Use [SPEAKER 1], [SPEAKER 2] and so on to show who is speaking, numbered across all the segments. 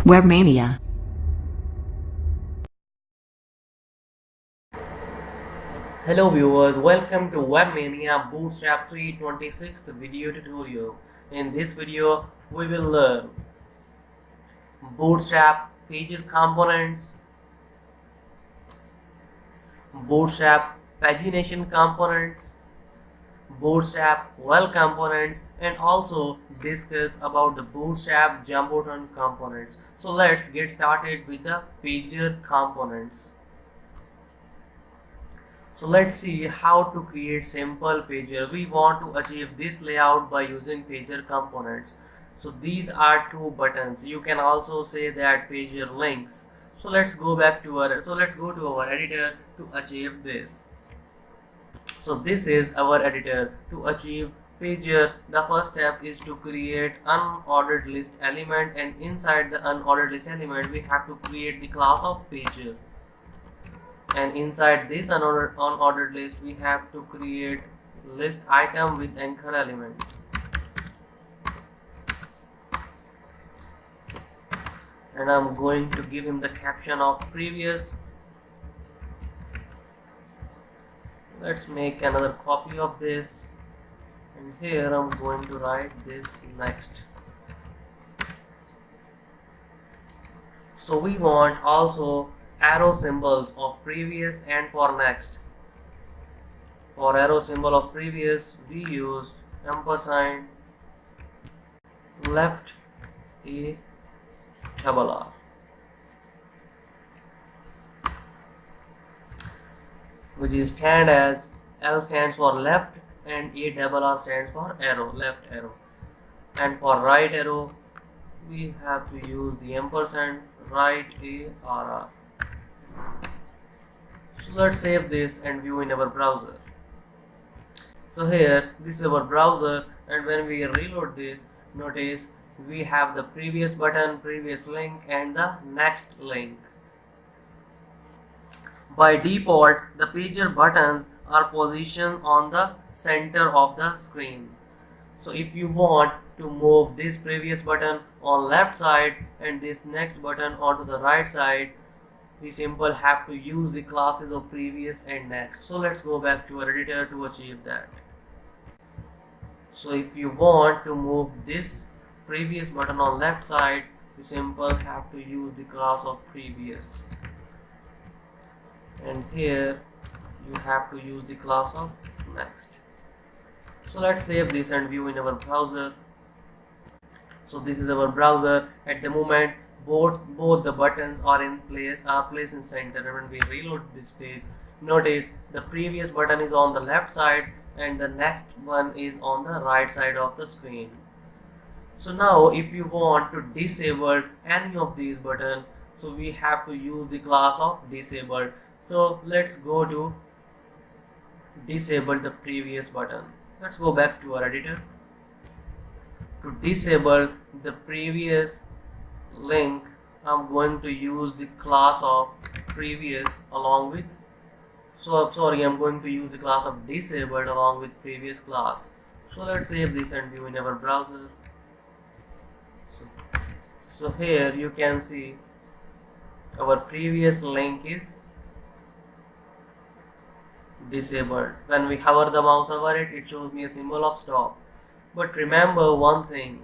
[SPEAKER 1] Webmania.
[SPEAKER 2] Hello viewers, welcome to Webmania Bootstrap 326th video tutorial. In this video, we will learn Bootstrap Pager Components, Bootstrap Pagination Components, Bootstrap Well Components, and also discuss about the Bootstrap Jumbotron components. So let's get started with the Pager Components. So let's see how to create simple pager. We want to achieve this layout by using pager components. So these are two buttons. You can also say that pager links. So let's go to our editor to achieve this. So this is our editor. To achieve pager, the first step is to create unordered list element, and inside the unordered list element we have to create the class of pager. And inside this unordered list we have to create list item with anchor element. And I'm going to give him the caption of previous. Let's make another copy of this, and here I'm going to write this next. So we want also arrow symbols of previous and for next. For arrow symbol of previous we used ampersand left a double R, which is stand as L stands for left and a double R stands for arrow, left arrow. And for right arrow we have to use the ampersand right a RR. So let's save this and view in our browser. So here this is our browser, and when we reload this, notice we have the previous button, previous link, and the next link. By default, the pager buttons are positioned on the center of the screen. So if you want to move this previous button on left side and this next button onto the right side, we simply have to use the classes of previous and next. So let's go back to our editor to achieve that. So if you want to move this previous button on left side, you simply have to use the class of previous, and here you have to use the class of next. So let's save this and view in our browser. So this is our browser. At the moment both the buttons are placed in center, and when we reload this page, notice the previous button is on the left side and the next one is on the right side of the screen. So now if you want to disable any of these buttons, so we have to use the class of disabled. So let's go to disable the previous button. Let's go back to our editor. To disable the previous link, I'm going to use the class of previous along with, I'm going to use the class of disabled along with previous class. So let's save this and view in our browser. So here you can see our previous link is disabled. When we hover the mouse over it, it shows me a symbol of stop. But remember one thing,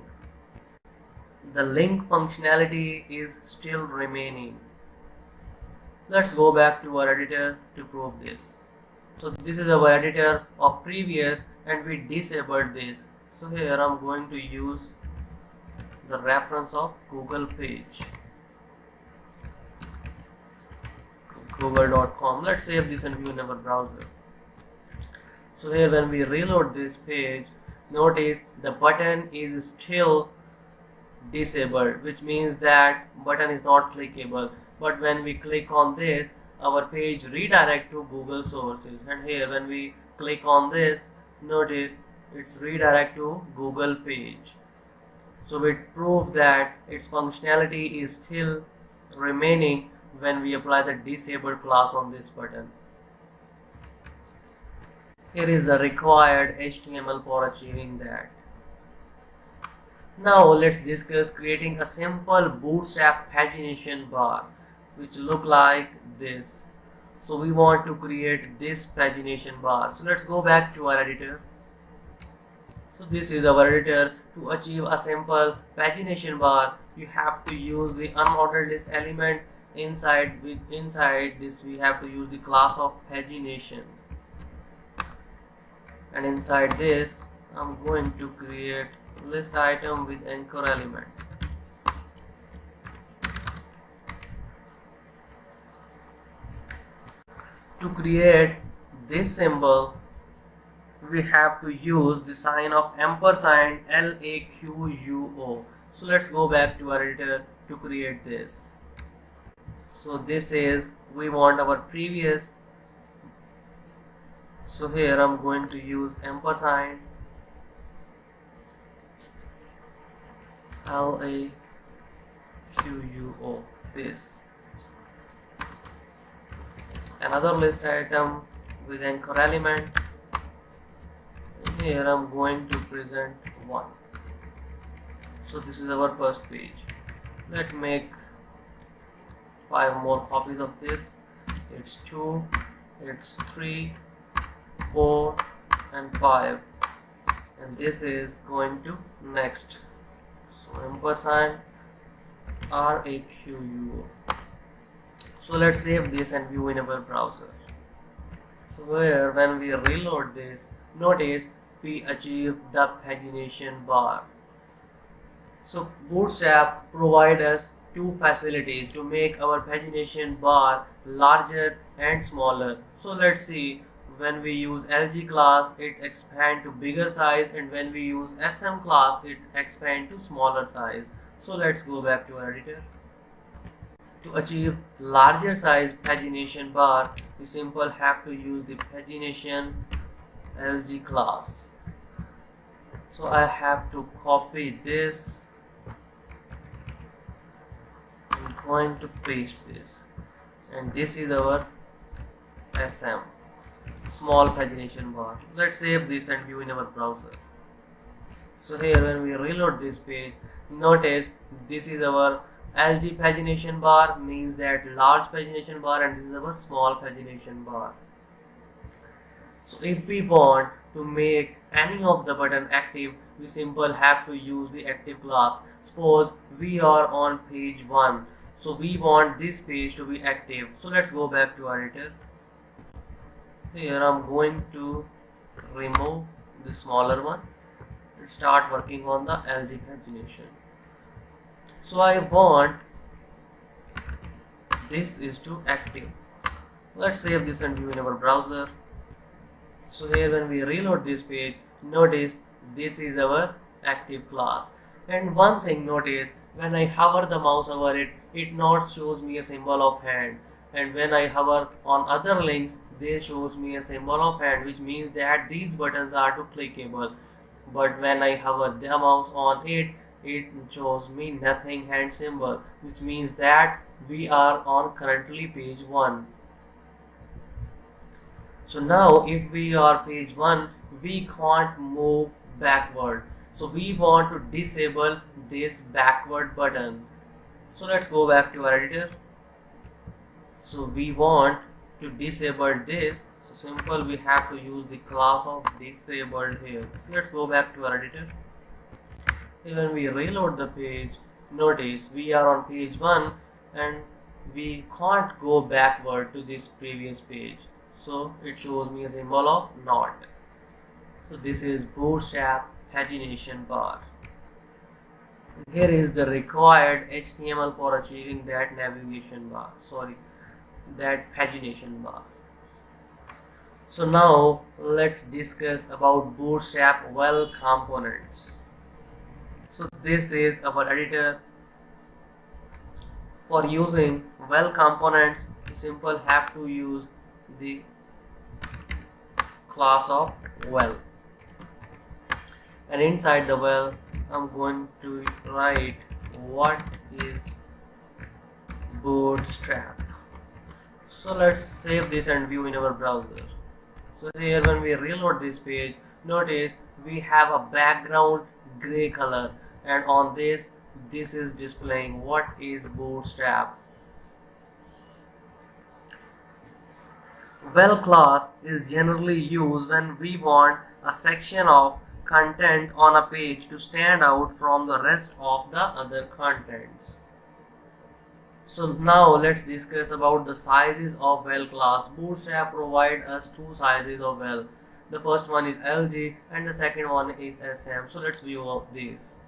[SPEAKER 2] the link functionality is still remaining. Let's go back to our editor to prove this. So this is our editor of previous, and we disabled this. So here I'm going to use the reference of Google page, google.com. Let's save this and view in our browser. So here when we reload this page, notice the button is still disabled, which means that button is not clickable. But when we click on this, our page redirect to Google sources, and here when we click on this, notice it's redirect to Google page. So it proves that its functionality is still remaining when we apply the disabled class on this button. Here is the required HTML for achieving that. Now let's discuss creating a simple Bootstrap pagination bar which look like this. So we want to create this pagination bar. So let's go back to our editor. So this is our editor. To achieve a simple pagination bar, you have to use the unordered list element. Inside this we have to use the class of pagination, and inside this I'm going to create list item with anchor element. To create this symbol, we have to use the sign of ampersand LAQUO. So let's go back to our editor to create this. So this is, we want our previous, so here I'm going to use ampersand LAQUO, this. Another list item with anchor element. Here I'm going to present 1. So this is our first page. Let's make 5 more copies of this. It's 2, it's 3, 4 and 5, and this is going to next. So ampersand RAQUO. So let's save this and view in our browser. So here when we reload this, notice we achieve the pagination bar. So Bootstrap provide us two facilities to make our pagination bar larger and smaller. So let's see, when we use LG class it expand to bigger size, and when we use SM class it expand to smaller size. So let's go back to our editor. To achieve larger size pagination bar, we simply have to use the pagination LG class. So I have to copy this. I'm going to paste this, and this is our SM, small pagination bar. Let's save this and view in our browser. So here when we reload this page, notice this is our LG pagination bar, means that large pagination bar, and this is our small pagination bar. So if we want to make any of the button active, we simply have to use the active class. Suppose we are on page 1, so we want this page to be active. So let's go back to our editor. Here I'm going to remove the smaller one and start working on the LG pagination. So I want this is to active. Let's save this and view in our browser. So here when we reload this page, notice this is our active class. And one thing, notice when I hover the mouse over it, it not shows me a symbol of hand, and when I hover on other links, they shows me a symbol of hand, which means that these buttons are to clickable. But when I hover the mouse on it, it shows me nothing hand symbol, which means that we are on currently page 1. So now if we are page 1, we can't move backward. So we want to disable this backward button. So let's go back to our editor. So we want to disable this. So simple, we have to use the class of disabled here. So let's go back to our editor. When we reload the page, notice we are on page 1 and we can't go backward to this previous page. So it shows me a symbol of not. So this is Bootstrap pagination bar. Here is the required HTML for achieving that navigation bar. That pagination bar. So now let's discuss about Bootstrap well components. So this is our editor. For using well components, you simply have to use the class of well, and inside the well I'm going to write what is Bootstrap. So let's save this and view in our browser. So here when we reload this page, notice we have a background gray color, and on this is displaying what is Bootstrap. Well class is generally used when we want a section of content on a page to stand out from the rest of the other contents. So now let's discuss about the sizes of well class. Bootstrap provides us two sizes of well. The first one is LG and the second one is SM. So let's view of these.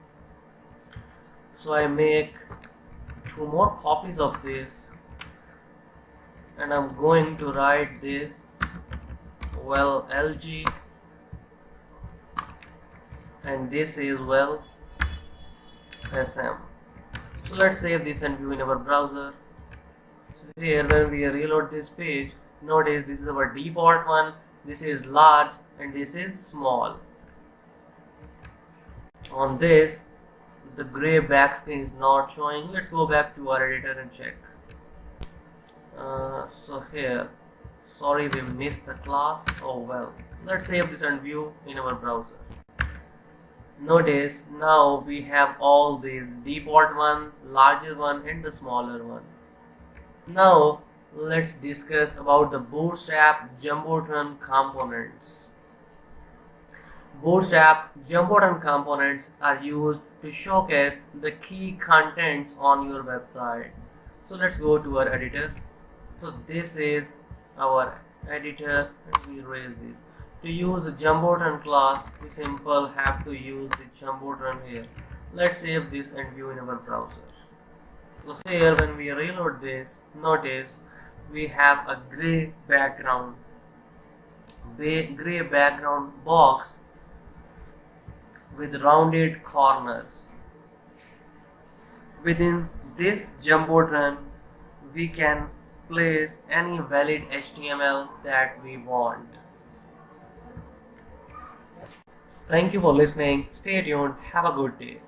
[SPEAKER 2] So I make two more copies of this and I'm going to write this well LG and this is well SM. So let's save this and view in our browser. So here when we reload this page, notice this is our default one, this is large and this is small. On this the gray backscreen is not showing. Let's go back to our editor and check. So here, sorry we missed the class. Oh well, let's save this and view in our browser. Notice now we have all these default one, larger one and the smaller one. Now let's discuss about the Bootstrap jumbotron components. Bootstrap jumbotron components are used to showcase the key contents on your website. So let's go to our editor. So this is our editor and we erase this. To use the jumbotron class, we simple have to use the jumbotron here. Let's save this and view in our browser. So here when we reload this, notice we have a gray background box with rounded corners. Within this jumbotron, we can place any valid HTML that we want. Thank you for listening. Stay tuned. Have a good day.